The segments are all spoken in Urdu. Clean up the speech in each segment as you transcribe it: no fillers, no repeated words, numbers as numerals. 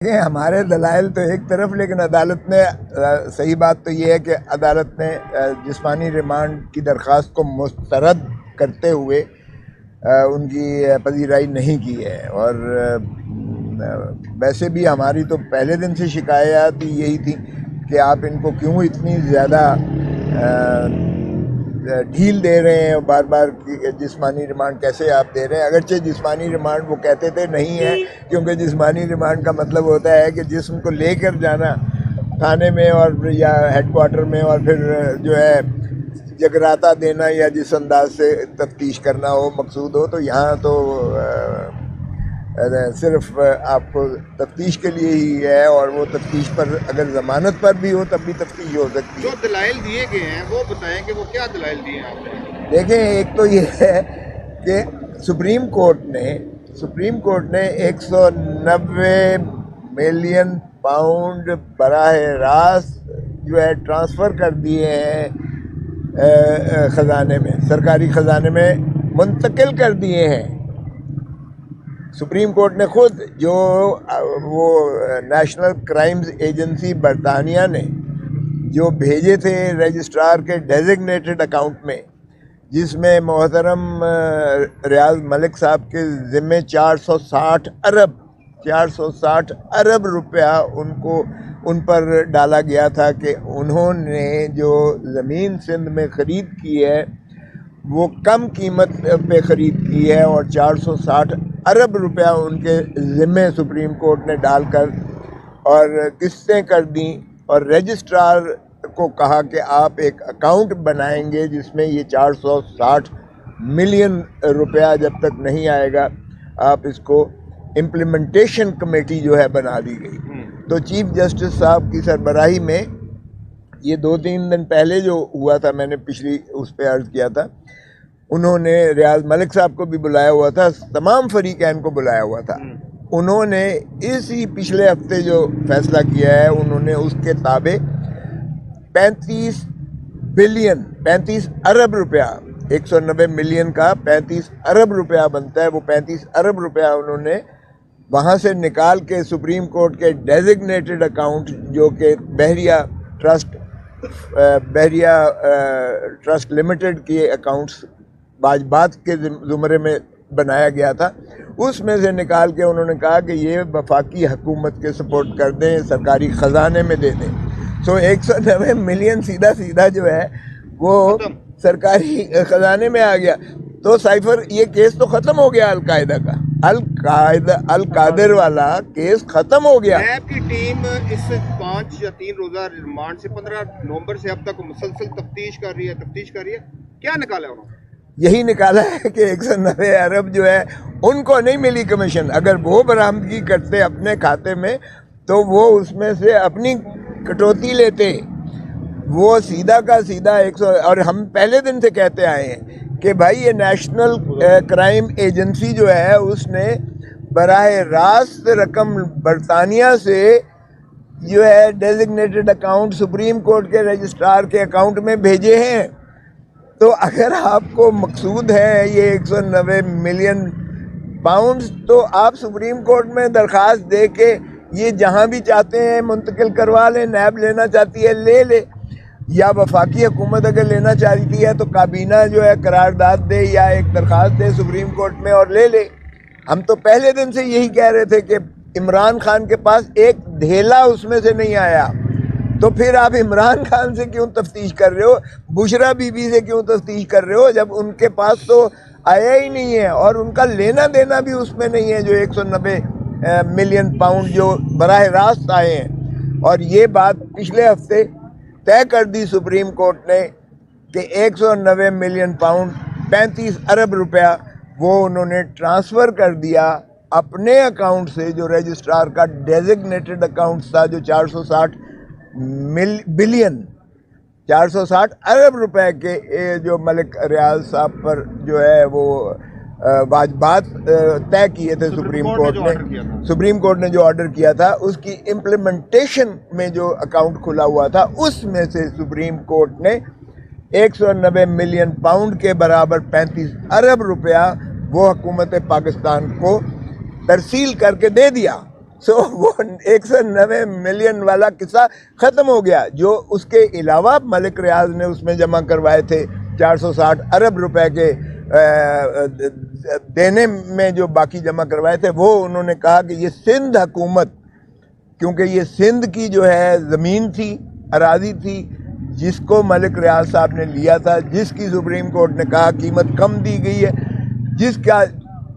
ہمارے دلائل تو ایک طرف، لیکن عدالت نے صحیح بات تو یہ ہے کہ عدالت نے جسمانی ریمانڈ کی درخواست کو مسترد کرتے ہوئے ان کی پذیرائی نہیں کی ہے، اور ویسے بھی ہماری تو پہلے دن سے شکایات یہی تھی کہ آپ ان کو کیوں اتنی زیادہ ڈھیل دے رہے ہیں، بار بار جسمانی ریمانڈ کیسے آپ دے رہے ہیں؟ اگرچہ جسمانی ریمانڈ وہ کہتے تھے نہیں ہے، کیونکہ جسمانی ریمانڈ کا مطلب ہوتا ہے کہ جسم کو لے کر جانا تھانے میں اور یا ہیڈ کوارٹر میں، اور پھر جو ہے جگراتا دینا یا جس انداز سے تفتیش کرنا ہو مقصود ہو، تو یہاں تو صرف آپ کو تفتیش کے لیے ہی ہے، اور وہ تفتیش پر اگر ضمانت پر بھی ہو تب بھی تفتیش ہو سکتی ہے۔ جو دلائل دیے گئے ہیں وہ بتائیں کہ وہ کیا دلائل دیے ہیں آپ نے؟ دیکھیں، ایک تو یہ ہے کہ سپریم کورٹ نے 190 ملین پاؤنڈ براہ راست جو ہے ٹرانسفر کر دیے ہیں خزانے میں، سرکاری خزانے میں منتقل کر دیے ہیں۔ سپریم کورٹ نے خود، جو وہ نیشنل کرائمز ایجنسی برطانیہ نے جو بھیجے تھے رجسٹرار کے ڈیزگنیٹڈ اکاؤنٹ میں، جس میں محترم ریاض ملک صاحب کے ذمے 460 ارب روپیہ ان پر ڈالا گیا تھا کہ انہوں نے جو زمین سندھ میں خرید کی ہے وہ کم قیمت پہ خرید کی ہے، اور 460 ارب روپیہ ان کے ذمے سپریم کورٹ نے ڈال کر اور قسطیں کر دیں، اور رجسٹرار کو کہا کہ آپ ایک اکاؤنٹ بنائیں گے جس میں یہ 460 ملین روپیہ جب تک نہیں آئے گا آپ اس کو امپلیمنٹیشن کمیٹی جو ہے بنا دی گئی۔ تو چیف جسٹس صاحب کی سربراہی میں یہ 2-3 دن پہلے جو ہوا تھا، میں نے پچھلی اس پہ عرض کیا تھا، انہوں نے ریاض ملک صاحب کو بھی بلایا ہوا تھا، تمام فریقین کو بلایا ہوا تھا۔ انہوں نے اسی پچھلے ہفتے جو فیصلہ کیا ہے، انہوں نے اس کے تابع 35 ارب روپیہ، 190 ملین کا 35 ارب روپیہ بنتا ہے، وہ 35 ارب روپیہ انہوں نے وہاں سے نکال کے سپریم کورٹ کے ڈیزگنیٹڈ اکاؤنٹ جو کہ بحریہ ٹرسٹ لمیٹڈ کے اکاؤنٹس واجبات کے زمرے میں بنایا گیا تھا، اس میں سے نکال کے انہوں نے کہا کہ یہ وفاقی حکومت کے سپورٹ کر دیں، سرکاری خزانے میں دے دیں۔ 190 ملین سیدھا جو ہے وہ سرکاری خزانے میں آ گیا۔ تو سائفر، یہ کیس تو ختم ہو گیا القاعدہ کا، القادر والا کیس ختم ہو گیا۔ نیب کی ٹیم اس 5 یا 3 روزہ ریمانڈ سے 15 نومبر سے اب تک مسلسل تفتیش کر رہی ہے۔ کیا نکالا انہوں نے؟ یہی نکالا ہے کہ 190 ارب جو ہے ان کو نہیں ملی کمیشن۔ اگر وہ برآمدگی کرتے اپنے کھاتے میں تو وہ اس میں سے اپنی کٹوتی لیتے، وہ سیدھا کا سیدھا 100۔ اور ہم پہلے دن سے کہتے آئے ہیں کہ بھائی یہ نیشنل کرائم ایجنسی جو ہے اس نے براہ راست رقم برطانیہ سے جو ہے ڈیزگنیٹڈ اکاؤنٹ سپریم کورٹ کے رجسٹرار کے اکاؤنٹ میں بھیجے ہیں۔ تو اگر آپ کو مقصود ہے یہ 190 ملین پاؤنڈز، تو آپ سپریم کورٹ میں درخواست دے کے یہ جہاں بھی چاہتے ہیں منتقل کروا لیں۔ نیب لینا چاہتی ہے لے لے، یا وفاقی حکومت اگر لینا چاہتی ہے تو کابینہ جو ہے قرارداد دے یا ایک درخواست دے سپریم کورٹ میں اور لے لے۔ ہم تو پہلے دن سے یہی کہہ رہے تھے کہ عمران خان کے پاس ایک ڈھیلا اس میں سے نہیں آیا، تو پھر آپ عمران خان سے کیوں تفتیش کر رہے ہو، بشرا بی بی سے کیوں تفتیش کر رہے ہو، جب ان کے پاس تو آیا ہی نہیں ہے، اور ان کا لینا دینا بھی اس میں نہیں ہے جو 190 ملین پاؤنڈ جو براہ راست آئے ہیں۔ اور یہ بات پچھلے ہفتے طے کر دی سپریم کورٹ نے کہ 190 ملین پاؤنڈ 35 ارب روپیہ وہ انہوں نے ٹرانسفر کر دیا اپنے اکاؤنٹ سے، جو رجسٹرار کا ڈیزگنیٹڈ اکاؤنٹ تھا، جو 460 ارب روپے کے جو ملک ریاض صاحب پر جو ہے وہ واجبات طے کیے تھے سپریم کورٹ نے جو آرڈر کیا تھا، اس کی امپلیمنٹیشن میں جو اکاؤنٹ کھلا ہوا تھا اس میں سے سپریم کورٹ نے 190 ملین پاؤنڈ کے برابر 35 ارب روپیہ وہ حکومت پاکستان کو ترسیل کر کے دے دیا۔ سو وہ 190 ملین والا قصہ ختم ہو گیا. جو اس کے علاوہ ملک ریاض نے اس میں جمع کروائے تھے 460 ارب روپے کے دینے میں جو باقی جمع کروائے تھے، وہ انہوں نے کہا کہ یہ سندھ حکومت، کیونکہ یہ سندھ کی جو ہے زمین تھی، اراضی تھی، جس کو ملک ریاض صاحب نے لیا تھا، جس کی سپریم کورٹ نے کہا قیمت کم دی گئی ہے، جس کا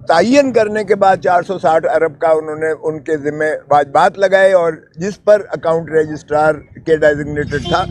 تعین کرنے کے بعد 460 ارب کا انہوں نے ان کے ذمہ واجبات لگائے، اور جس پر اکاؤنٹ رجسٹرار کے ڈیزگنیٹڈ تھا،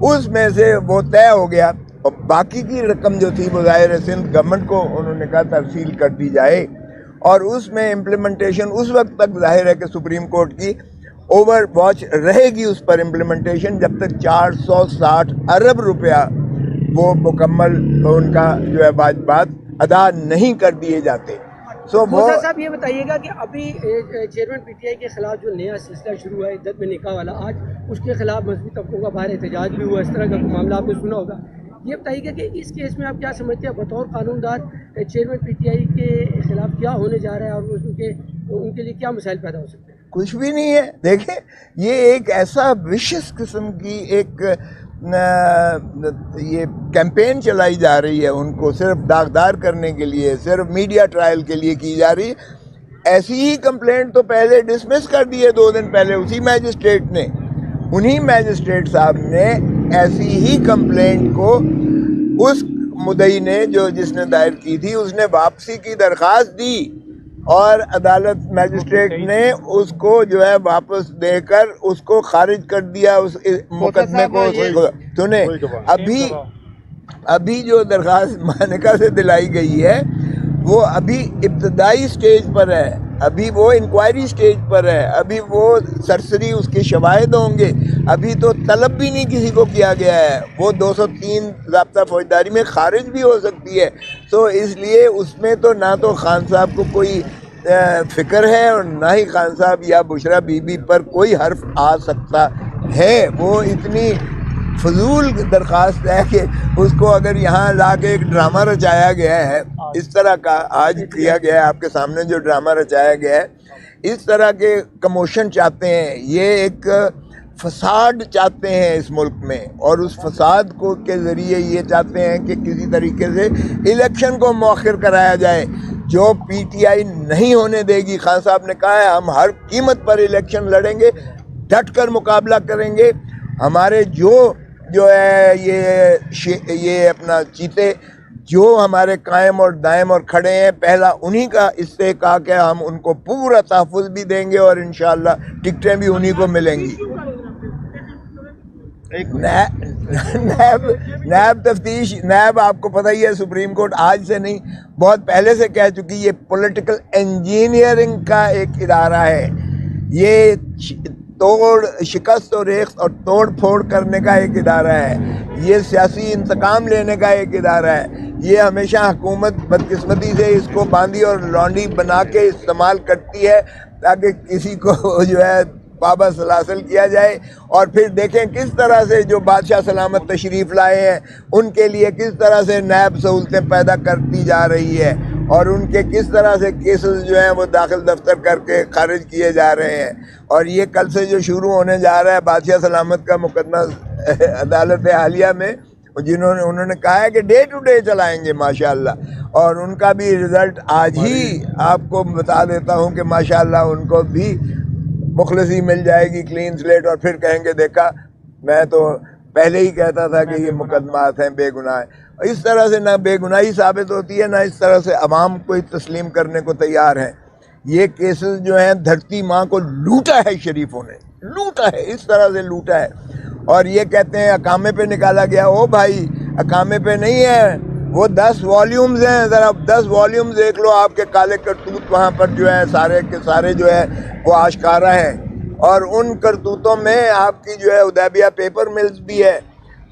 اس میں سے وہ طے ہو گیا. اور باقی کی رقم جو تھی وہ ظاہر ہے سندھ گورنمنٹ کو انہوں نے کہا ترسیل کر دی جائے، اور اس میں امپلیمنٹیشن اس وقت تک ظاہر ہے کہ سپریم کورٹ کی اوور واچ رہے گی اس پر امپلیمنٹیشن، جب تک 460 ارب روپیہ وہ مکمل ان کا جو ہے واجبات ادا نہیں کر دیے جاتے. سو وہ صاحب یہ بتائیے گا کہ ابھی چیئرمین پی ٹی آئی کے خلاف جو نیا سلسلہ شروع ہوا ہے عدت میں نکاح والا، آج اس کے خلاف مذہبی طبقوں کا باہر احتجاج بھی ہوا، اس طرح کا معاملہ آپ نے سنا ہوگا. یہ بتائیے گا کہ اس کیس میں آپ کیا سمجھتے ہیں بطور قانون دار چیئرمین پی ٹی آئی کے خلاف کیا ہونے جا رہا ہے، اور ان کے لیے کیا مسائل پیدا ہو سکتے ہیں؟ کچھ بھی نہیں ہے. دیکھیں یہ ایک ایسا وشس قسم کی ایک یہ کیمپین چلائی جا رہی ہے، ان کو صرف داغدار کرنے کے لیے، صرف میڈیا ٹرائل کے لیے کی جا رہی ہے. ایسی ہی کمپلینٹ تو پہلے ڈسمس کر دی ہے 2 دن پہلے اسی میجسٹریٹ نے. انہی میجسٹریٹ صاحب نے ایسی ہی کمپلینٹ کو اس مدعی نے جس نے دائر کی تھی، اس نے واپسی کی درخواست دی، اور عدالت میجسٹریٹ نے اس کو جو ہے واپس دے کر اس کو خارج کر دیا اس مقدمے کو. سنیں، ابھی جو درخواست مانیکا سے دلائی گئی ہے وہ ابھی ابتدائی سٹیج پر ہے، ابھی وہ انکوائری سٹیج پر ہے، ابھی وہ سرسری اس کے شواہد ہوں گے، ابھی تو طلب بھی نہیں کسی کو کیا گیا ہے. وہ 203 ضابطہ فوجداری میں خارج بھی ہو سکتی ہے. تو اس لیے اس میں تو نہ تو خان صاحب کو کوئی فکر ہے، اور نہ ہی خان صاحب یا بشرا بی بی پر کوئی حرف آ سکتا ہے. وہ اتنی فضول درخواست ہے کہ اس کو اگر یہاں لا کے ایک ڈرامہ رچایا گیا ہے، اس طرح کا آج کیا گیا ہے آپ کے سامنے جو ڈرامہ رچایا گیا ہے، اس طرح کے کموشن چاہتے ہیں، یہ ایک فساد چاہتے ہیں اس ملک میں، اور اس فساد کو کے ذریعے یہ چاہتے ہیں کہ کسی طریقے سے الیکشن کو مؤخر کرایا جائے، جو پی ٹی آئی نہیں ہونے دے گی. خان صاحب نے کہا ہے ہم ہر قیمت پر الیکشن لڑیں گے، ڈٹ کر مقابلہ کریں گے. ہمارے جو ہے یہ اپنا چیتے جو ہمارے قائم اور دائم اور کھڑے ہیں، پہلا انہی کا استحقاق ہے، ہم ان کو پورا تحفظ بھی دیں گے، اور انشاءاللہ ٹکٹیں بھی انہی کو ملیں گی. نیب تفتیش، نیب آپ کو پتہ ہی ہے سپریم کورٹ آج سے نہیں بہت پہلے سے کہہ چکی، یہ پولیٹیکل انجینئرنگ کا ایک ادارہ ہے. یہ شکست و ریخت اور توڑ پھوڑ کرنے کا ایک ادارہ ہے. یہ سیاسی انتقام لینے کا ایک ادارہ ہے. یہ ہمیشہ حکومت بدقسمتی سے اس کو باندھی اور لانڈی بنا کے استعمال کرتی ہے تاکہ کسی کو جو ہے پابا سلاسل کیا جائے. اور پھر دیکھیں کس طرح سے جو بادشاہ سلامت تشریف لائے ہیں ان کے لیے کس طرح سے نیب سہولتیں پیدا کرتی جا رہی ہے، اور ان کے کس طرح سے کیسز جو ہیں وہ داخل دفتر کر کے خارج کیے جا رہے ہیں. اور یہ کل سے جو شروع ہونے جا رہا ہے بادشاہ سلامت کا مقدمہ عدالت عالیہ میں، انہوں نے کہا ہے کہ ڈے ٹو ڈے چلائیں گے ماشاءاللہ، اور ان کا بھی رزلٹ آج ہی آپ کو بتا دیتا ہوں کہ ماشاءاللہ ان کو بھی مخلصی مل جائے گی، کلین سلیٹ، اور پھر کہیں گے دیکھا میں تو پہلے ہی کہتا تھا کہ یہ مقدمات ہیں بے گناہ. اس طرح سے نہ بے گناہی ثابت ہوتی ہے، نہ اس طرح سے عوام کو تسلیم کرنے کو تیار ہیں. یہ کیسز جو ہیں دھرتی ماں کو لوٹا ہے، شریفوں نے لوٹا ہے، اس طرح سے لوٹا ہے. اور یہ کہتے ہیں اقامے پہ نکالا گیا. او بھائی اقامے پہ نہیں ہے، وہ 10 والیومز ہیں. ذرا 10 والیومز دیکھ لو، آپ کے کالے کرتوت وہاں پر جو ہے سارے کے سارے جو ہے وہ آشکارا ہیں. اور ان کرتوتوں میں آپ کی جو ہے حدیبیہ پیپر ملز بھی ہے،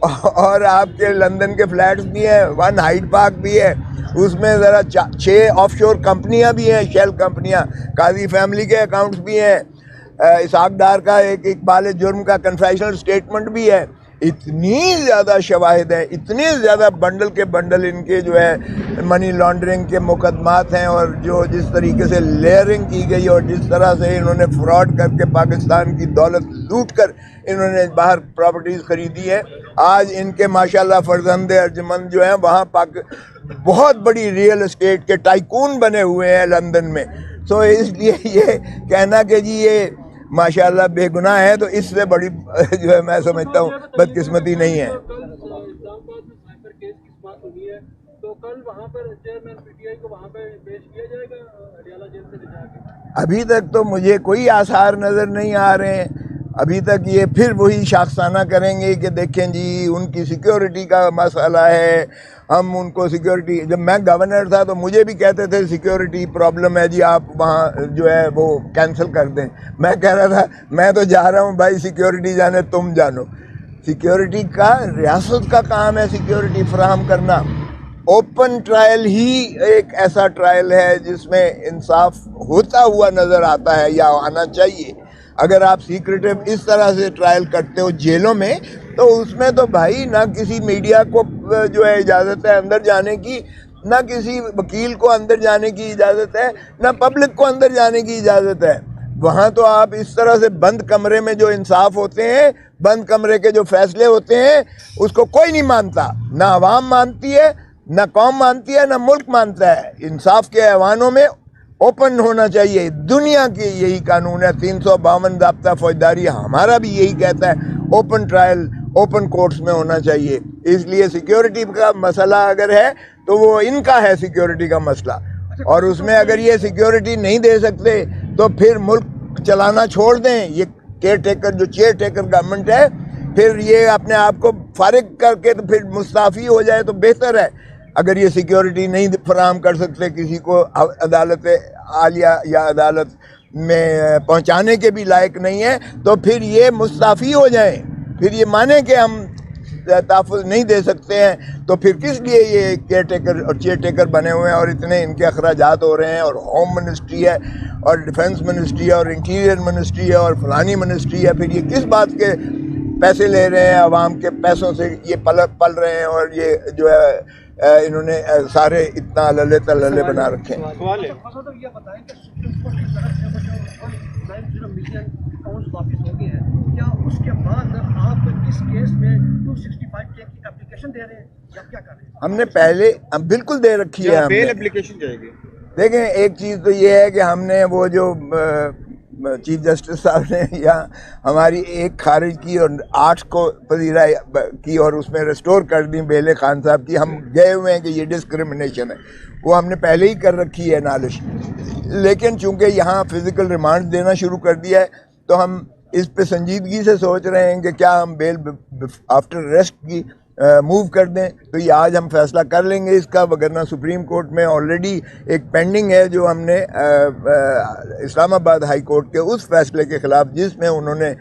اور آپ کے لندن کے فلیٹس بھی ہیں، 1 ہائیڈ پارک بھی ہے. اس میں ذرا 6 آف شور کمپنیاں بھی ہیں، شیل کمپنیاں. قاضی فیملی کے اکاؤنٹس بھی ہیں. اسحاق ڈار کا ایک اقبال جرم کا کنفیشنل سٹیٹمنٹ بھی ہے. اتنی زیادہ شواہد ہیں, اتنے زیادہ بنڈل کے بنڈل ان کے جو ہے منی لانڈرنگ کے مقدمات ہیں, اور جو جس طریقے سے لیئرنگ کی گئی اور جس طرح سے انہوں نے فراڈ کر کے پاکستان کی دولت لوٹ کر انہوں نے باہر پراپرٹیز خریدی ہے. آج ان کے ماشاءاللہ فرزند ارجمند جو ہیں وہاں بہت بڑی ریئل اسٹیٹ کے ٹائکون بنے ہوئے ہیں لندن میں. سو اس لیے یہ کہنا کہ جی یہ ماشاءاللہ بے گناہ ہے, تو اس سے بڑی جو ہے میں سمجھتا ہوں بدقسمتی نہیں ہے. ابھی تک تو مجھے کوئی آثار نظر نہیں آ رہے ہیں. ابھی تک یہ پھر وہی شاخسانہ کریں گے کہ دیکھیں جی ان کی سیکیورٹی کا مسئلہ ہے, ہم ان کو سیکیورٹی. جب میں گورنر تھا تو مجھے بھی کہتے تھے سیکیورٹی پرابلم ہے جی, آپ وہاں جو ہے وہ کینسل کر دیں. میں کہہ رہا تھا میں تو جا رہا ہوں بھائی, سیکیورٹی جانے تم جانو. سیکیورٹی کا ریاست کا کام ہے سیکیورٹی فراہم کرنا. اوپن ٹرائل ہی ایک ایسا ٹرائل ہے جس میں انصاف ہوتا ہوا نظر آتا ہے یا آنا چاہیے. اگر آپ سیکریٹو اس طرح سے ٹرائل کرتے ہو جیلوں میں, تو اس میں تو بھائی نہ کسی میڈیا کو جو ہے اجازت ہے اندر جانے کی, نہ کسی وکیل کو اندر جانے کی اجازت ہے, نہ پبلک کو اندر جانے کی اجازت ہے. وہاں تو آپ اس طرح سے بند کمرے میں جو انصاف ہوتے ہیں, بند کمرے کے جو فیصلے ہوتے ہیں, اس کو کوئی نہیں مانتا. نہ عوام مانتی ہے, نہ قوم مانتی ہے, نہ ملک مانتا ہے. انصاف کے ایوانوں میں اوپن ہونا چاہیے. دنیا کے یہی قانون ہے, 352 ضابطہ فوجداری ہمارا بھی یہی کہتا ہے, اوپن ٹرائل اوپن کورٹس میں ہونا چاہیے. اس لیے سیکیورٹی کا مسئلہ اگر ہے تو وہ ان کا ہے سیکیورٹی کا مسئلہ, اور اس میں اگر یہ سیکیورٹی نہیں دے سکتے تو پھر ملک چلانا چھوڑ دیں. یہ کیئر ٹیکر جو چیئر ٹیکر گورنمنٹ ہے, پھر یہ اپنے آپ کو فارغ کر کے تو پھر مستعفی ہو جائے تو بہتر ہے. اگر یہ سیکیورٹی نہیں فراہم کر سکتے کسی کو, عدالت عالیہ یا عدالت میں پہنچانے کے بھی لائق نہیں ہے, تو پھر یہ مستعفی ہو جائیں. پھر یہ مانیں کہ ہم تحفظ نہیں دے سکتے ہیں, تو پھر کس لیے یہ کیئر ٹیکر اور چیئر ٹیکر بنے ہوئے ہیں, اور اتنے ان کے اخراجات ہو رہے ہیں, اور ہوم منسٹری ہے, اور ڈیفنس منسٹری ہے, اور انٹیریئر منسٹری ہے, اور فلانی منسٹری ہے. پھر یہ کس بات کے پیسے لے رہے ہیں, عوام کے پیسوں سے یہ پل رہے ہیں, اور یہ جو ہے انہوں نے سارے اتنا للے تللے بنا رکھے ہیں. ہم نے پہلے بالکل دے رکھی ہے. بیل اپلیکیشن جائے گی. دیکھیں ایک چیز تو یہ ہے کہ ہم نے وہ جو چیف جسٹس صاحب نے یا ہماری ایک خارج کی اور 8 کو پذیرہ کی, اور اس میں ریسٹور کر دی بیل خان صاحب کی. ہم گئے ہوئے ہیں کہ یہ ڈسکرمنیشن ہے, وہ ہم نے پہلے ہی کر رکھی ہے نالش. لیکن چونکہ یہاں فزیکل ریمانڈ دینا شروع کر دیا ہے, تو ہم اس پہ سنجیدگی سے سوچ رہے ہیں کہ کیا ہم بیل آفٹر ریسٹ کی موو کر دیں. تو یہ آج ہم فیصلہ کر لیں گے اس کا, وگرنہ سپریم کورٹ میں آلریڈی ایک پینڈنگ ہے جو ہم نے اسلام آباد ہائی کورٹ کے اس فیصلے کے خلاف, جس میں انہوں نے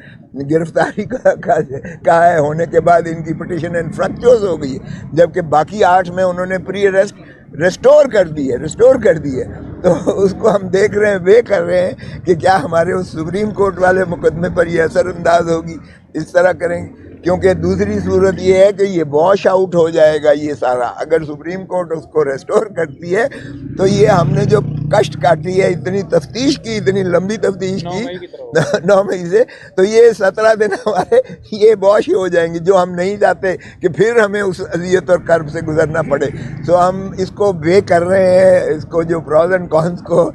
گرفتاری کہا ہے ہونے کے بعد ان کی پٹیشن انفرکچوز ہو گئی ہے, جبکہ باقی 8 میں انہوں نے پری اریسٹ ریسٹور کر دی ہے. تو اس کو ہم دیکھ رہے ہیں, وے کر رہے ہیں کہ کیا ہمارے اس سپریم کورٹ والے مقدمے پر یہ اثر انداز ہوگی. اس طرح کریں گے, کیونکہ دوسری صورت یہ ہے کہ یہ واش آؤٹ ہو جائے گا یہ سارا. اگر سپریم کورٹ اس کو ریسٹور کرتی ہے تو یہ ہم نے جو کشٹ کاٹی ہے, اتنی تفتیش کی, اتنی لمبی تفتیش کی 9 مئی سے, تو یہ 17 دن ہمارے یہ واش ہو جائیں گے, جو ہم نہیں چاہتے کہ پھر ہمیں اس اذیت اور کرب سے گزرنا پڑے. سو ہم اس کو وے کر رہے ہیں, اس کو جو پروز اینڈ کونس کو,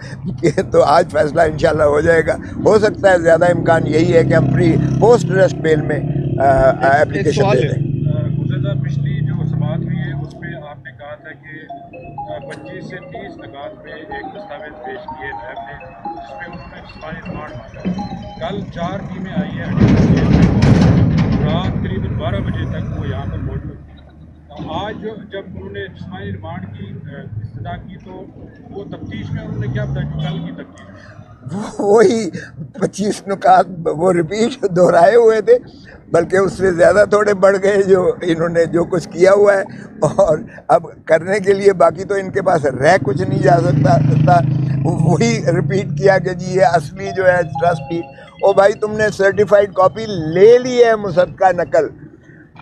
تو آج فیصلہ انشاءاللہ ہو جائے گا. ہو سکتا ہے زیادہ امکان یہی ہے کہ ہم پوسٹ ریسٹ بیل میں اپلیکیشن دے دیں. گزشتہ پچھلی جو سماعت ہوئی ہے اس میں آپ نے کہا تھا کہ 25 سے 30 نکات میں ایک دستاویز پیش کیے نیب نے, جس میں انہوں نے جسمانی ریمانڈ مانگا. کل 4 ٹیمیں آئی ہیں, رات قریب 12 بجے تک وہ یہاں پر موجود تھی. آج جب انہوں نے جسمانی ریمانڈ کی ابتدا کی تو وہ تفتیش میں انہوں نے کیا بتایا جو کل کی تفتیش وہی 25 نکات وہ ریپیٹ دہرائے ہوئے تھے, بلکہ اس سے زیادہ تھوڑے بڑھ گئے جو انہوں نے جو کچھ کیا ہوا ہے, اور اب کرنے کے لیے باقی تو ان کے پاس رہ کچھ نہیں جا سکتا. وہی ریپیٹ کیا کہ جی یہ اصلی جو ہے ٹرسٹ ڈیڈ, او بھائی تم نے سرٹیفائڈ کاپی لے لی ہے, مصدقہ نقل,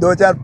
2 4